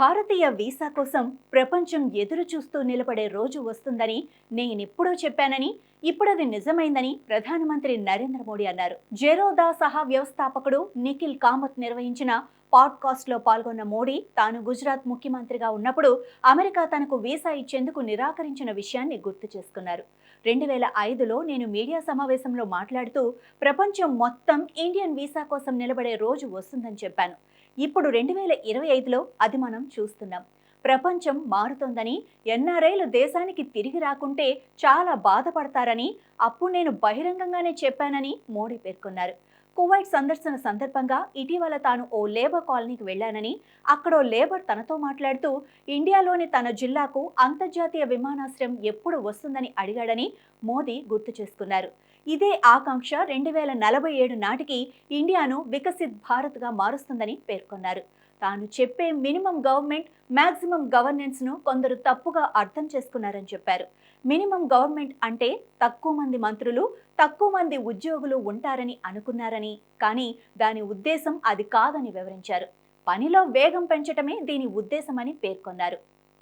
భారతీయ visa కోసం ప్రపంచం ఎదురు చూస్తూ నిలబడే రోజు వస్తుందని నేనెప్పుడో చెప్పానని, ఇప్పుడది నిజమైందని ప్రధానమంత్రి నరేంద్ర మోడీ అన్నారు. జెరోదా సహా వ్యవస్థాపకుడు నిఖిల్ కామత్ నిర్వహించిన పాడ్కాస్ట్లో పాల్గొన్న మోడీ తాను గుజరాత్ ముఖ్యమంత్రిగా ఉన్నప్పుడు అమెరికా తనకు వీసా ఇచ్చేందుకు నిరాకరించిన విషయాన్ని గుర్తు చేసుకున్నారు. 2005లో నేను మీడియా సమావేశంలో మాట్లాడుతూ ప్రపంచం మొత్తం ఇండియన్ వీసా కోసం నిలబడే రోజు వస్తుందని చెప్పాను. ఇప్పుడు 2025లో అది మనం చూస్తున్నాం. ప్రపంచం మారుతోందని, ఎన్ఆర్ఐలు దేశానికి తిరిగి రాకుంటే చాలా బాధపడతారని అప్పుడు నేను బహిరంగంగానే చెప్పానని మోడీ పేర్కొన్నారు. కువైట్ సందర్శన సందర్భంగా ఇటీవల తాను ఓ లేబర్ కాలనీకి వెళ్లానని, అక్కడో లేబర్ తనతో మాట్లాడుతూ ఇండియాలోని తన జిల్లాకు అంతర్జాతీయ విమానాశ్రయం ఎప్పుడు వస్తుందని అడిగాడని మోదీ గుర్తు చేసుకున్నారు. ఇదే ఆకాంక్ష 2047 నాటికి ఇండియాను వికసిత్ భారత్గా మారుస్తుందని పేర్కొన్నారు. తాను చెప్పే మినిమం గవర్నమెంట్, మ్యాక్సిమం గవర్నెన్స్ ను కొందరు తప్పుగా అర్థం చేసుకున్నారని చెప్పారు. మినిమం గవర్నమెంట్ అంటే తక్కువ మంది మంత్రులు, తక్కువ మంది ఉద్యోగులు ఉంటారని అనుకున్నారని, కానీ దాని ఉద్దేశం అది కాదని వివరించారు. పనిలో వేగం పెంచటమే దీని ఉద్దేశమని పేర్కొన్నారు.